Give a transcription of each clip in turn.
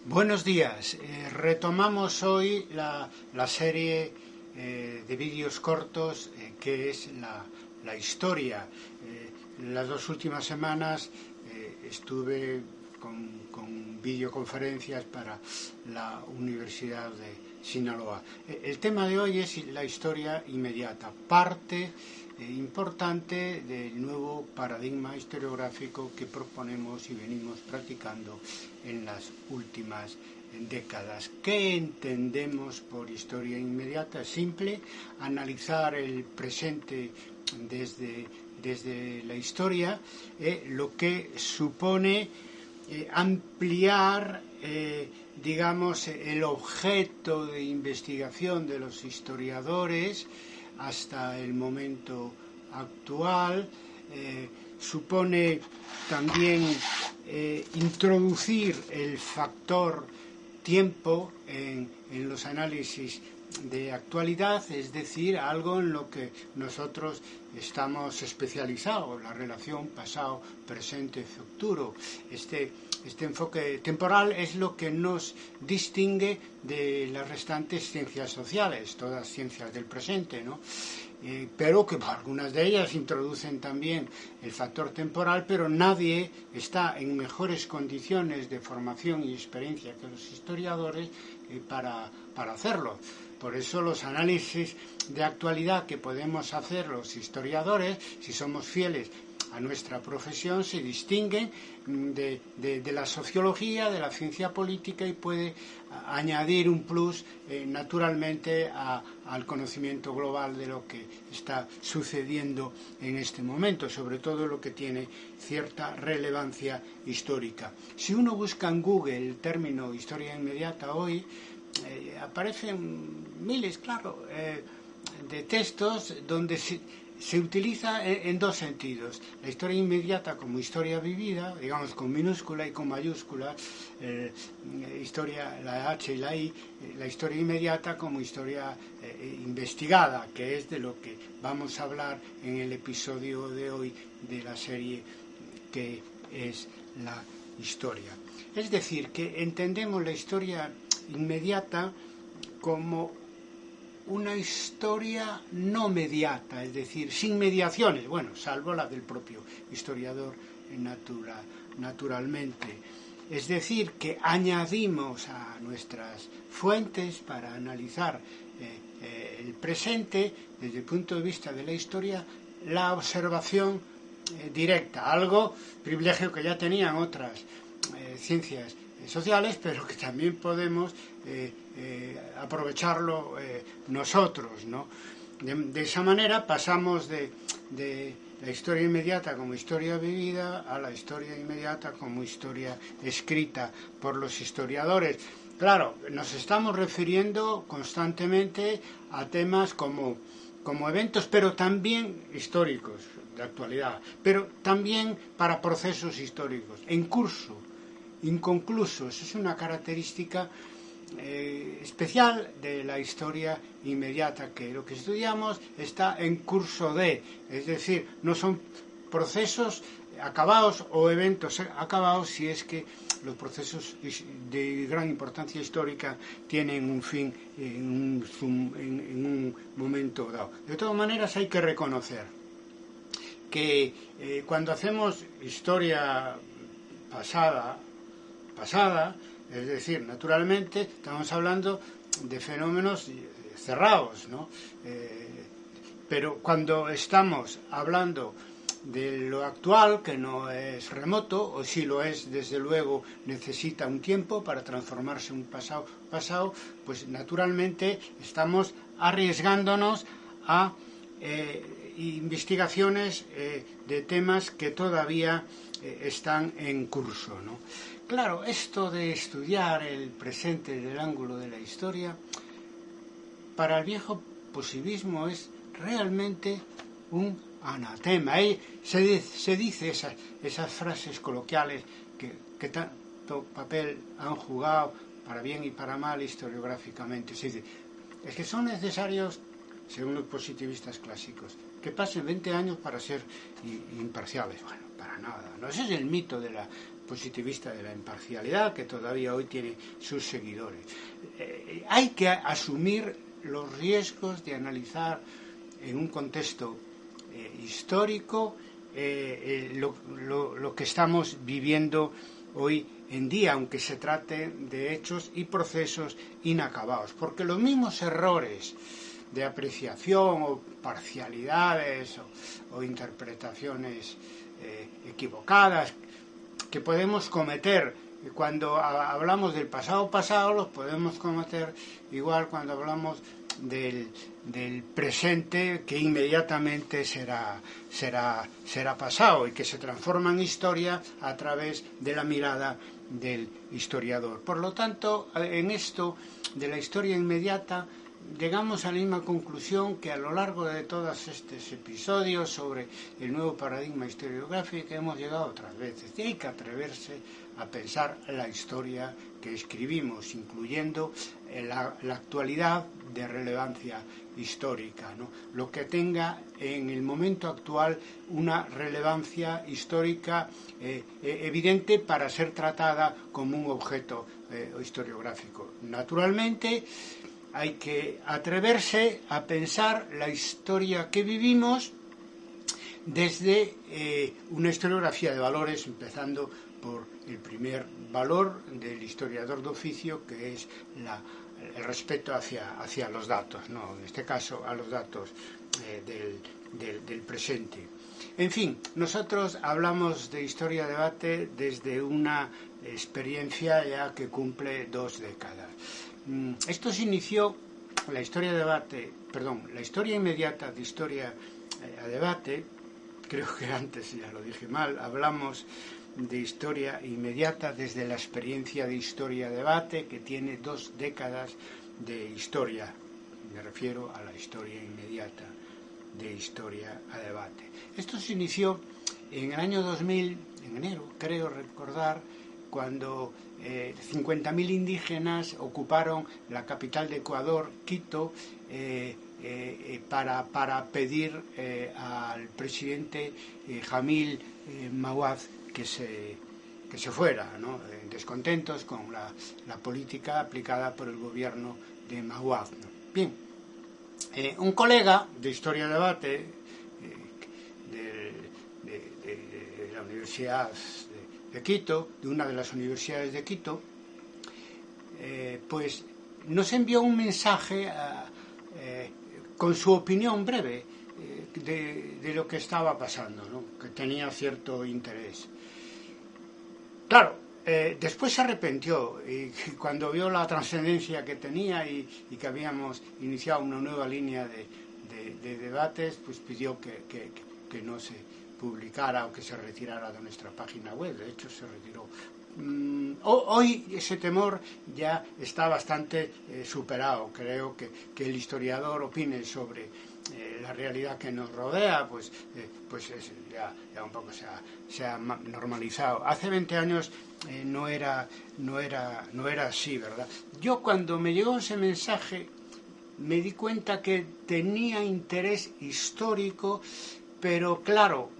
Buenos días. Retomamos hoy la serie de vídeos cortos que es la historia. Las dos últimas semanas estuve con videoconferencias para la Universidad de Sinaloa. El tema de hoy es la historia inmediata, parte importante del nuevo paradigma historiográfico que proponemos y venimos practicando en las últimas décadas. ¿Qué entendemos por historia inmediata? Es simple, analizar el presente desde la historia, lo que supone ampliar digamos el objeto de investigación de los historiadores hasta el momento actual, supone también introducir el factor tiempo en los análisis de actualidad, es decir, algo en lo que nosotros estamos especializados, la relación pasado, presente, futuro. Este enfoque temporal es lo que nos distingue de las restantes ciencias sociales, todas ciencias del presente, ¿no? Pero que algunas de ellas introducen también el factor temporal, pero nadie está en mejores condiciones de formación y experiencia que los historiadores para hacerlo. Por eso los análisis de actualidad que podemos hacer los historiadores, si somos fieles a nuestra profesión, se distinguen de la sociología, de la ciencia política, y puede añadir un plus naturalmente al conocimiento global de lo que está sucediendo en este momento, sobre todo lo que tiene cierta relevancia histórica. Si uno busca en Google el término historia inmediata hoy, aparecen miles, claro, de textos donde se utiliza en dos sentidos. La historia inmediata como historia vivida, digamos con minúscula y con mayúscula, historia, la H y la I, la historia inmediata como historia investigada, que es de lo que vamos a hablar en el episodio de hoy de la serie que es la historia. Es decir, que entendemos la historia inmediata como una historia no mediata, es decir, sin mediaciones, bueno, salvo la del propio historiador naturalmente. Es decir, que añadimos a nuestras fuentes para analizar el presente desde el punto de vista de la historia, la observación directa, algo, privilegio que ya tenían otras ciencias sociales, pero que también podemos aprovecharlo nosotros, ¿no? De esa manera pasamos de la historia inmediata como historia vivida a la historia inmediata como historia escrita por los historiadores. Claro, nos estamos refiriendo constantemente a temas como eventos, pero también históricos de actualidad, pero también para procesos históricos en curso, inconclusos. Es una característica especial de la historia inmediata, que lo que estudiamos está en curso de, es decir, no son procesos acabados o eventos acabados, si es que los procesos de gran importancia histórica tienen un fin en un momento dado. De todas maneras, hay que reconocer que cuando hacemos historia pasada, es decir, naturalmente estamos hablando de fenómenos cerrados, ¿no? Pero cuando estamos hablando de lo actual, que no es remoto, o si lo es, desde luego, necesita un tiempo para transformarse en un pasado, pues naturalmente estamos arriesgándonos a investigaciones de temas que todavía están en curso, ¿no? Claro, esto de estudiar el presente desde el ángulo de la historia, para el viejo positivismo es realmente un anatema. Se dice esas frases coloquiales que tanto papel han jugado para bien y para mal historiográficamente. Se dice, es que son necesarios, según los positivistas clásicos, que pasen 20 años para ser imparciales. Bueno, para nada, ¿no? Ese es el mito de positivista de la imparcialidad, que todavía hoy tiene sus seguidores. Hay que asumir los riesgos de analizar en un contexto histórico lo que estamos viviendo hoy en día, aunque se trate de hechos y procesos inacabados, porque los mismos errores de apreciación o parcialidades o interpretaciones equivocadas que podemos cometer cuando hablamos del pasado los podemos cometer igual cuando hablamos del presente, que inmediatamente será pasado y que se transforma en historia a través de la mirada del historiador. Por lo tanto, en esto de la historia inmediata llegamos a la misma conclusión que a lo largo de todos estos episodios sobre el nuevo paradigma historiográfico hemos llegado otras veces. Y hay que atreverse a pensar la historia que escribimos, incluyendo la actualidad de relevancia histórica, ¿no? Lo que tenga en el momento actual una relevancia histórica evidente para ser tratada como un objeto historiográfico. Naturalmente, hay que atreverse a pensar la historia que vivimos desde una historiografía de valores, empezando por el primer valor del historiador de oficio, que es el respeto hacia los datos, ¿no? En este caso a los datos del presente. En fin, nosotros hablamos de historia-debate desde una experiencia ya que cumple 2 décadas. Esto se inició, la historia inmediata de historia a debate, creo que antes ya lo dije mal, hablamos de historia inmediata desde la experiencia de historia a debate, que tiene 2 décadas de historia. Me refiero a la historia inmediata de historia a debate. Esto se inició en el año 2000, en enero, creo recordar, cuando 50.000 indígenas ocuparon la capital de Ecuador, Quito, para pedir al presidente Jamil Mahuad que se fuera, ¿no? Descontentos con la política aplicada por el gobierno de Mahuad, ¿no? Bien, un colega de Historia Debate de la Universidad de Quito, de una de las universidades de Quito, pues nos envió un mensaje con su opinión breve de lo que estaba pasando, ¿no? Que tenía cierto interés. Claro, después se arrepintió y cuando vio la trascendencia que tenía y que habíamos iniciado una nueva línea de debates, pues pidió que no se publicara o que se retirara de nuestra página web. De hecho, se retiró. Hoy ese temor ya está bastante superado. Creo que el historiador opine sobre la realidad que nos rodea, pues ya un poco se ha normalizado. Hace 20 años no era así, ¿verdad? Yo cuando me llegó ese mensaje me di cuenta que tenía interés histórico, pero claro,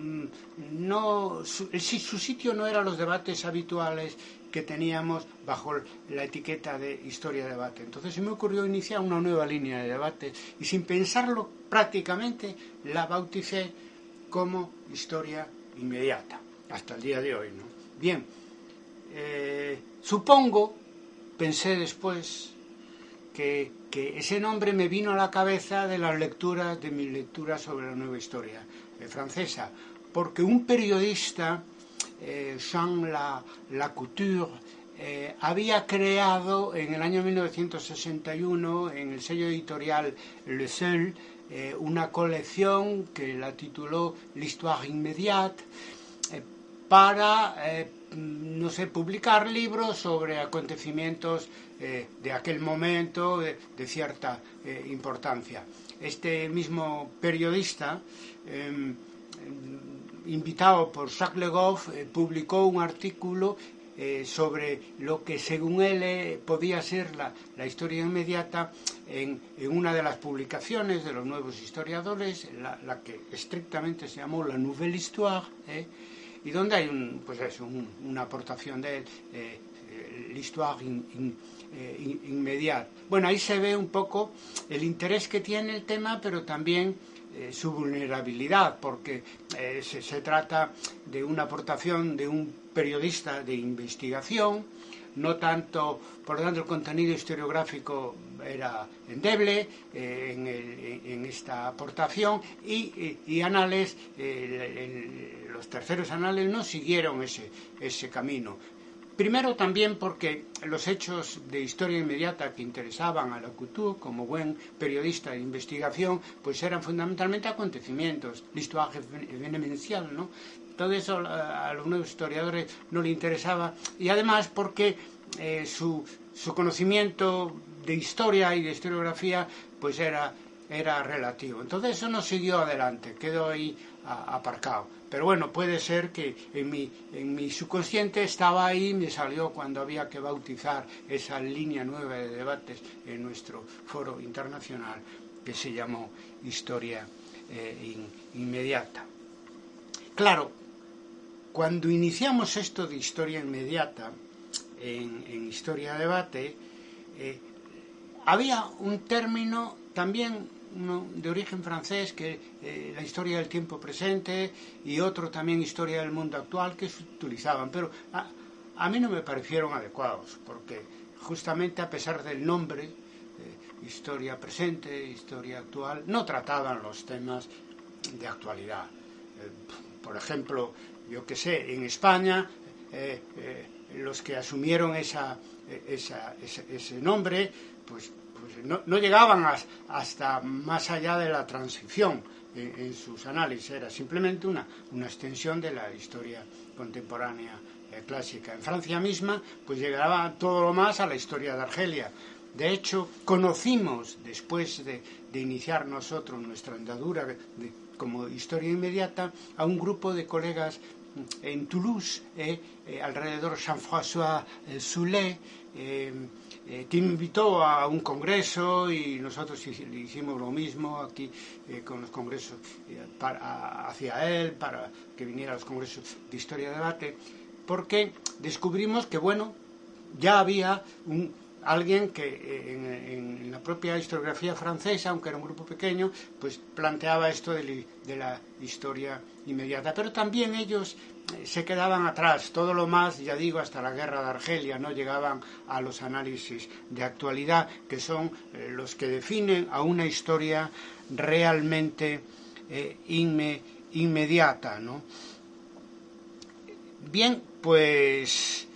su sitio no eran los debates habituales que teníamos bajo la etiqueta de historia-debate. Entonces se me ocurrió iniciar una nueva línea de debate y sin pensarlo prácticamente la bauticé como historia inmediata, hasta el día de hoy, ¿no? Bien, supongo, pensé después, que ese nombre me vino a la cabeza de las lecturas, de mis lecturas sobre la nueva historia francesa, porque un periodista, Jean Lacouture, había creado en el año 1961 en el sello editorial Le Seul una colección que la tituló L'Histoire immédiate para publicar libros sobre acontecimientos de aquel momento de cierta importancia. Este mismo periodista, invitado por Jacques Le Goff, publicó un artículo sobre lo que según él podía ser la historia inmediata en una de las publicaciones de los nuevos historiadores, la que estrictamente se llamó la Nouvelle Histoire, y donde hay una aportación de él, l'histoire inmediata. Bueno, ahí se ve un poco el interés que tiene el tema, pero también su vulnerabilidad, porque se trata de una aportación de un periodista de investigación, no tanto, por lo tanto el contenido historiográfico era endeble en esta aportación, y anales, los terceros anales no siguieron ese camino. Primero también porque los hechos de historia inmediata que interesaban a la Couture como buen periodista de investigación, pues eran fundamentalmente acontecimientos, l'histoire événementielle, ¿no? Todo eso a los nuevos historiadores no le interesaba, y además porque su conocimiento de historia y de historiografía pues era relativo. Entonces eso no siguió adelante, quedó ahí aparcado. Pero bueno, puede ser que en mi subconsciente estaba ahí y me salió cuando había que bautizar esa línea nueva de debates en nuestro foro internacional que se llamó Historia Inmediata. Claro, cuando iniciamos esto de historia inmediata en Historia Debate, había un término también de origen francés, que la historia del tiempo presente, y otro también historia del mundo actual, que se utilizaban, pero a mí no me parecieron adecuados, porque justamente a pesar del nombre, historia presente, historia actual, no trataban los temas de actualidad. Por ejemplo, yo que sé, en España, los que asumieron ese nombre, pues no llegaban hasta más allá de la transición en sus análisis, era simplemente una extensión de la historia contemporánea clásica. En Francia misma, pues llegaba todo lo más a la historia de Argelia. De hecho, conocimos, después de iniciar nosotros nuestra andadura como historia inmediata, a un grupo de colegas en Toulouse, alrededor de Jean-François Soulet, que me invitó a un congreso, y nosotros hicimos lo mismo aquí con los congresos hacia él, para que viniera a los congresos de Historia de Debate, porque descubrimos que, bueno, ya había alguien que en la propia historiografía francesa, aunque era un grupo pequeño, pues planteaba esto de la historia inmediata. Pero también ellos se quedaban atrás, todo lo más, ya digo, hasta la guerra de Argelia, no llegaban a los análisis de actualidad, que son los que definen a una historia realmente inmediata, ¿no? Bien, pues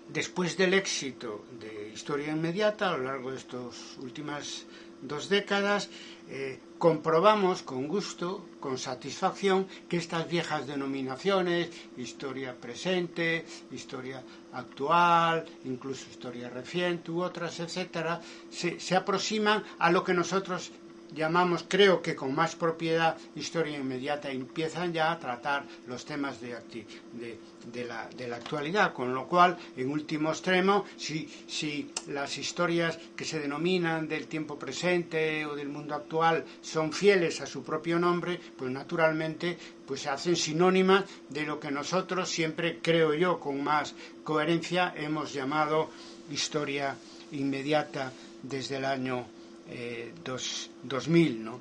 después del éxito de Historia Inmediata a lo largo de estas últimas 2 décadas, comprobamos con gusto, con satisfacción, que estas viejas denominaciones, historia presente, historia actual, incluso historia reciente u otras, etcétera, se aproximan a lo que nosotros llamamos, creo que con más propiedad, historia inmediata. Empiezan ya a tratar los temas de la actualidad, con lo cual, en último extremo, si las historias que se denominan del tiempo presente o del mundo actual son fieles a su propio nombre, pues naturalmente pues se hacen sinónimas de lo que nosotros siempre, creo yo, con más coherencia, hemos llamado historia inmediata desde el año 2000, ¿no?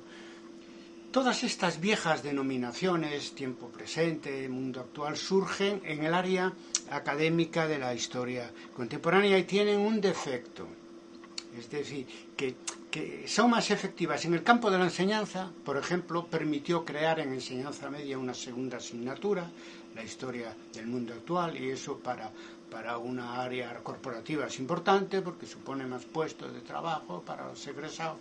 Todas estas viejas denominaciones, tiempo presente, mundo actual, surgen en el área académica de la historia contemporánea y tienen un defecto, es decir, que son más efectivas en el campo de la enseñanza. Por ejemplo, permitió crear en enseñanza media una segunda asignatura, la historia del mundo actual, y eso para una área corporativa es importante porque supone más puestos de trabajo para los egresados,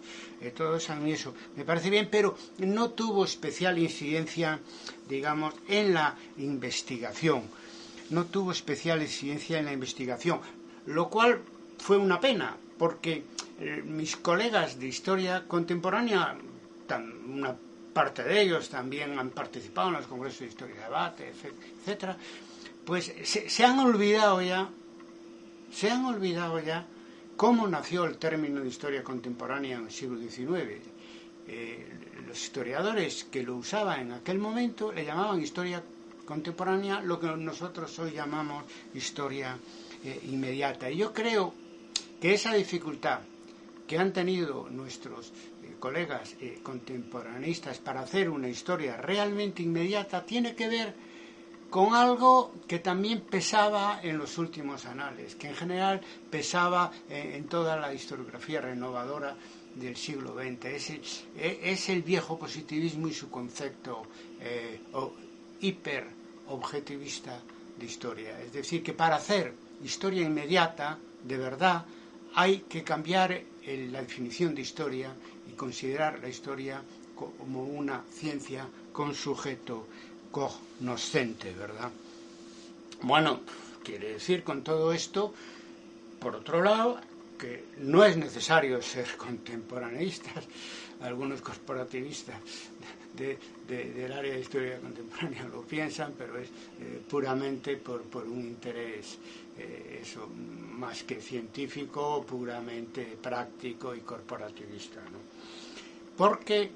todo eso, a mí eso me parece bien, pero no tuvo especial incidencia, digamos, en la investigación, lo cual fue una pena, porque mis colegas de historia contemporánea, una parte de ellos también han participado en los congresos de historia de debate, etcétera, pues se han olvidado ya cómo nació el término de historia contemporánea en el siglo XIX. los historiadores que lo usaban en aquel momento le llamaban historia contemporánea, lo que nosotros hoy llamamos historia inmediata. Y yo creo que esa dificultad que han tenido nuestros colegas contemporaneistas para hacer una historia realmente inmediata tiene que ver con algo que también pesaba en los últimos anales, que en general pesaba en toda la historiografía renovadora del siglo XX. Es el viejo positivismo y su concepto hiperobjetivista de historia. Es decir, que para hacer historia inmediata, de verdad, hay que cambiar la definición de historia y considerar la historia como una ciencia con sujeto cognoscente, ¿verdad? Bueno, quiere decir con todo esto, por otro lado, que no es necesario ser contemporaneistas. Algunos corporativistas del área de historia contemporánea lo piensan, pero es puramente por un interés eso más que científico, puramente práctico y corporativista, ¿no? Porque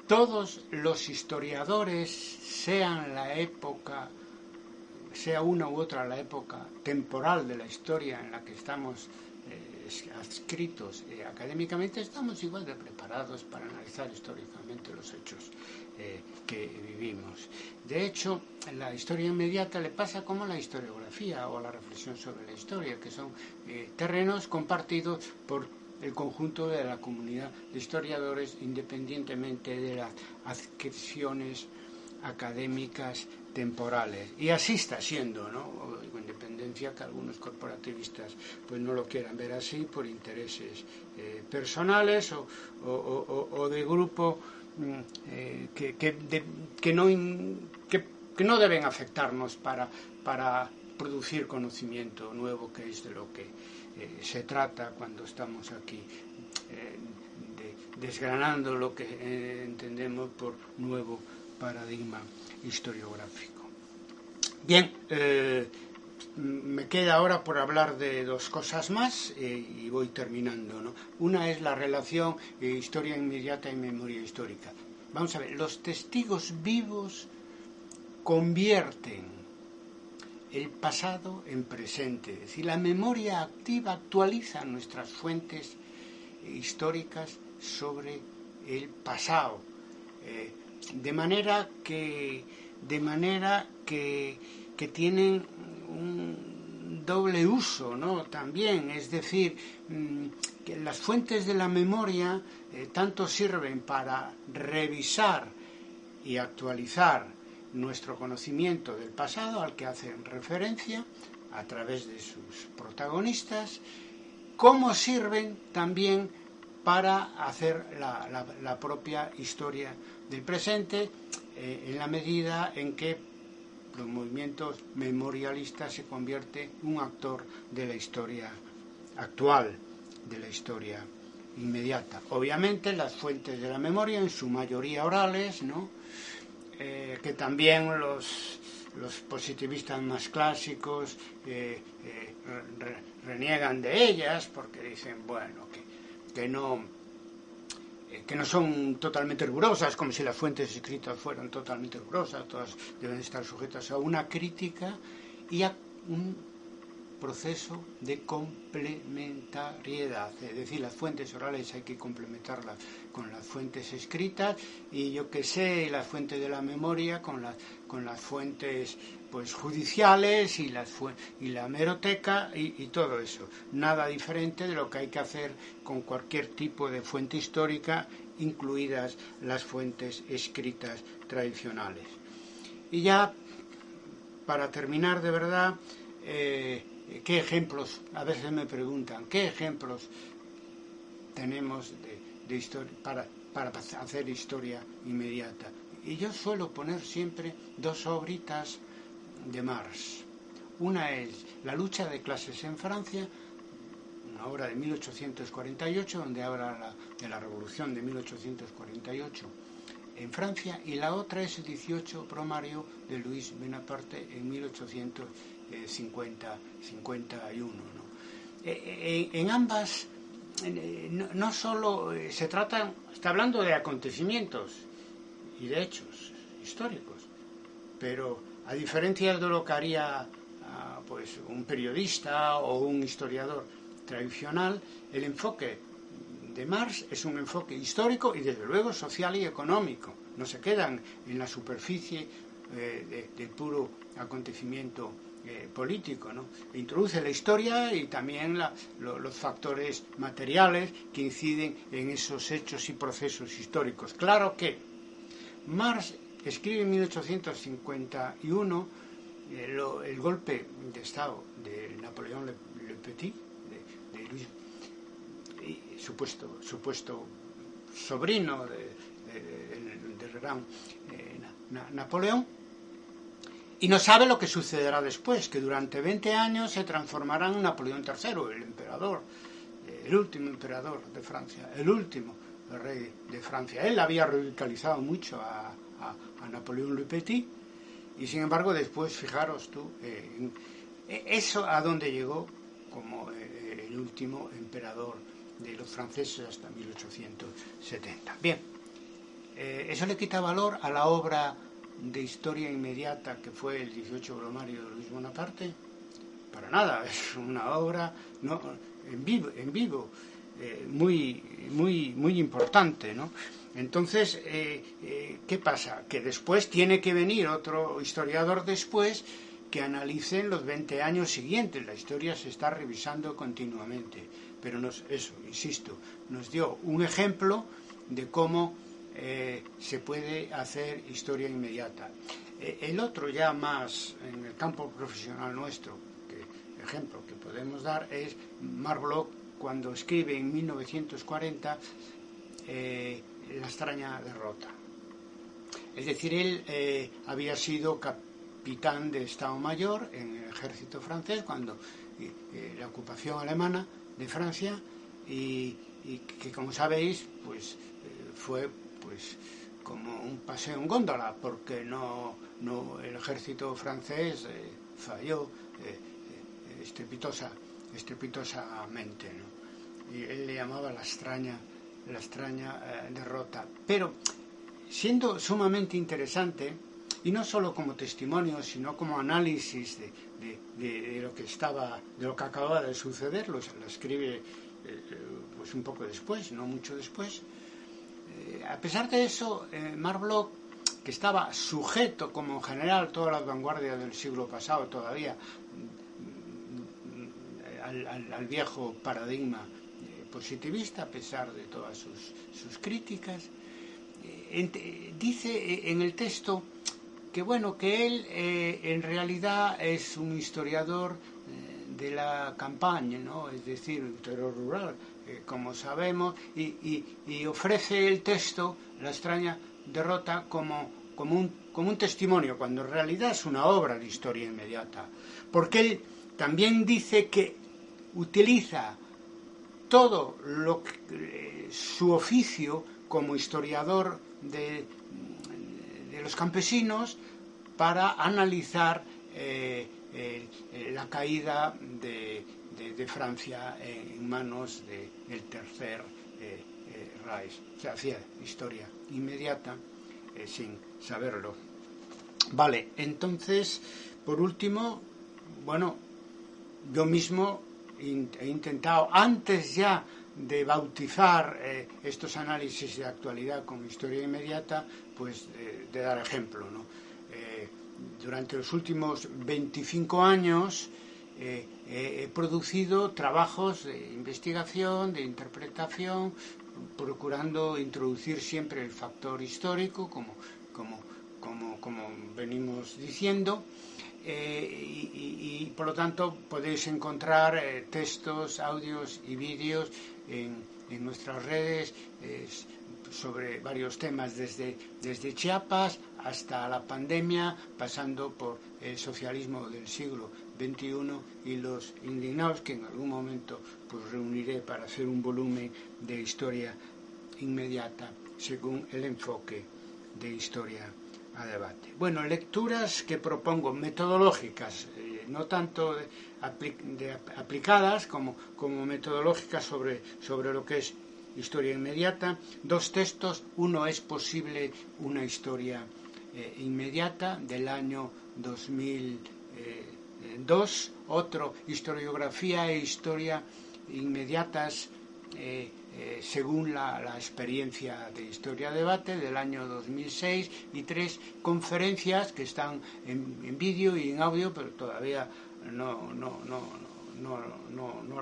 todos los historiadores, sea una u otra la época temporal de la historia en la que estamos adscritos académicamente, estamos igual de preparados para analizar históricamente los hechos que vivimos. De hecho, la historia inmediata le pasa como la historiografía o la reflexión sobre la historia, que son terrenos compartidos por el conjunto de la comunidad de historiadores, independientemente de las adscripciones académicas temporales. Y así está siendo, ¿no? Con independencia que algunos corporativistas pues no lo quieran ver así por intereses personales o de grupo que no deben afectarnos para producir conocimiento nuevo, que es de lo que se trata cuando estamos aquí desgranando lo que entendemos por nuevo paradigma historiográfico. Bien, me queda ahora por hablar de dos cosas más y voy terminando, ¿no? Una es la relación historia inmediata y memoria histórica. Vamos a ver, los testigos vivos convierten el pasado en presente, es decir, la memoria activa actualiza nuestras fuentes históricas sobre el pasado, de manera que tienen un doble uso, ¿no? También, es decir, que las fuentes de la memoria tanto sirven para revisar y actualizar nuestro conocimiento del pasado al que hacen referencia a través de sus protagonistas, como sirven también para hacer la propia historia del presente, en la medida en que los movimientos memorialistas se convierte en un actor de la historia actual, de la historia inmediata. Obviamente las fuentes de la memoria, en su mayoría orales, ¿no? Que también los positivistas más clásicos reniegan de ellas, porque dicen, bueno, que no son totalmente rigurosas, como si las fuentes escritas fueran totalmente rigurosas, todas deben estar sujetas a una crítica y a un proceso de complementariedad, es decir, las fuentes orales hay que complementarlas con las fuentes escritas y las fuentes de la memoria con las fuentes pues judiciales y la hemeroteca y todo eso. Nada diferente de lo que hay que hacer con cualquier tipo de fuente histórica, incluidas las fuentes escritas tradicionales. Y ya, para terminar de verdad, ¿qué ejemplos? A veces me preguntan, ¿qué ejemplos tenemos de historia para hacer historia inmediata? Y yo suelo poner siempre dos obritas de Marx. Una es La lucha de clases en Francia, una obra de 1848, donde habla de la revolución de 1848 en Francia, y la otra es el 18 Brumario de Luis Bonaparte en 1851, ¿no? En ambas no solo está hablando de acontecimientos y de hechos históricos. Pero a diferencia de lo que haría pues un periodista o un historiador tradicional, el enfoque de Marx es un enfoque histórico y desde luego social y económico. No se quedan en la superficie del puro acontecimiento político, ¿no? Introduce la historia y también los factores materiales que inciden en esos hechos y procesos históricos. Claro que Marx escribe en 1851 el golpe de Estado de Napoleón Le Petit, de Luis, supuesto sobrino del gran Napoleón, y no sabe lo que sucederá después, que durante 20 años se transformará en Napoleón III, el emperador, el último emperador de Francia, el último rey de Francia. Él había radicalizado mucho a Napoleón Le Petit, y sin embargo después, fijaros tú, eso a donde llegó como el último emperador de los franceses hasta 1870. Bien, eso le quita valor a la obra de historia inmediata que fue el 18 Brumario de Luis Bonaparte. Para nada, es una obra en vivo, muy importante, ¿no? Entonces, ¿qué pasa? Que después tiene que venir otro historiador después que analice los 20 años siguientes. La historia se está revisando continuamente, pero insisto, nos dio un ejemplo de cómo se puede hacer historia inmediata. El otro, ya más en el campo profesional nuestro, ejemplo que podemos dar, es Marc Bloch, cuando escribe en 1940 La extraña derrota. Es decir, él había sido capitán de Estado Mayor en el ejército francés cuando la ocupación alemana de Francia, y que, como sabéis, pues fue pues como un paseo en góndola, porque el ejército francés falló estrepitosamente, ¿no? Y él le llamaba la extraña derrota. Pero siendo sumamente interesante, y no solo como testimonio, sino como análisis de lo que acababa de suceder, lo escribe pues un poco después, no mucho después. A pesar de eso, Marc Bloch, que estaba sujeto, como en general todas las vanguardias del siglo pasado todavía, al viejo paradigma positivista, a pesar de todas sus críticas, dice en el texto que él en realidad es un historiador de la campaña, ¿no? Es decir, un historiador rural, como sabemos, y ofrece el texto, La extraña derrota, como un testimonio, cuando en realidad es una obra de historia inmediata, porque él también dice que utiliza todo su oficio como historiador de los campesinos para analizar la caída de Francia en manos del Tercer Reich. O sea, hacía historia inmediata sin saberlo. Vale, entonces, por último, yo mismo he intentado, antes ya de bautizar estos análisis de actualidad con historia inmediata, pues de dar ejemplo, ¿no? Durante los últimos 25 años he producido trabajos de investigación, de interpretación, procurando introducir siempre el factor histórico, como venimos diciendo. Y por lo tanto podéis encontrar textos, audios y vídeos en nuestras redes sobre varios temas, desde Chiapas hasta la pandemia, pasando por el socialismo del siglo XXI y los indignados, que en algún momento pues reuniré para hacer un volumen de historia inmediata según el enfoque de historia a debate. Bueno, lecturas que propongo, metodológicas, no tanto aplicadas como metodológicas sobre lo que es historia inmediata, 2 textos. Uno es posible una historia inmediata, del año 2002, otro historiografía e historia inmediatas según la experiencia de Historia Debate, del año 2006, y 3 conferencias que están en vídeo y en audio, pero todavía no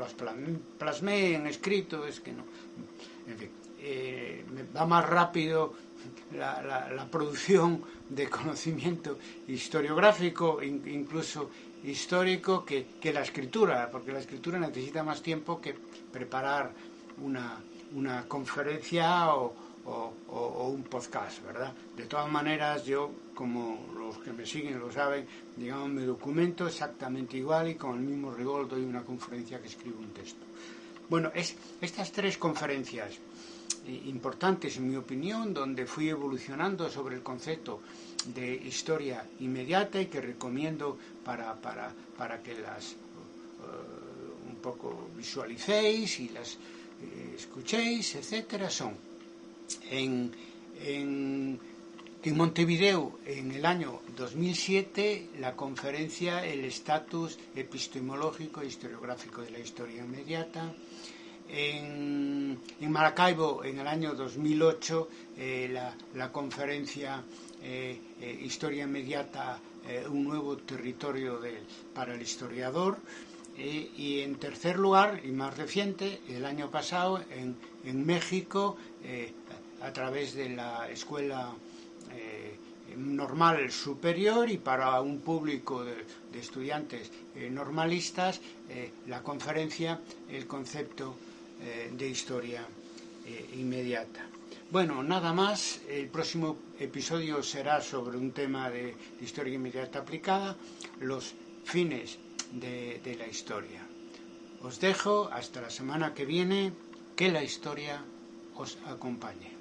las plasmé en escrito, es que no. En fin, va más rápido la producción de conocimiento historiográfico, incluso histórico, que la escritura, porque la escritura necesita más tiempo que preparar una conferencia o un podcast, ¿verdad? De todas maneras, yo, como los que me siguen lo saben, digamos, me documento exactamente igual y con el mismo rigor doy una conferencia que escribo un texto. Bueno, estas 3 conferencias importantes, en mi opinión, donde fui evolucionando sobre el concepto de historia inmediata y que recomiendo para que las un poco visualicéis y las escuchéis, etcétera, son en Montevideo, en el año 2007, la conferencia El estatus epistemológico e historiográfico de la historia inmediata. En Maracaibo, en el año 2008, la conferencia Historia Inmediata, un nuevo territorio para el historiador. Y en tercer lugar, y más reciente, el año pasado en México, a través de la Escuela Normal Superior y para un público de estudiantes normalistas, la conferencia El concepto de historia inmediata. Bueno, nada más. El próximo episodio será sobre un tema de historia inmediata aplicada, los fines de la historia. Os dejo hasta la semana que viene. Que la historia os acompañe.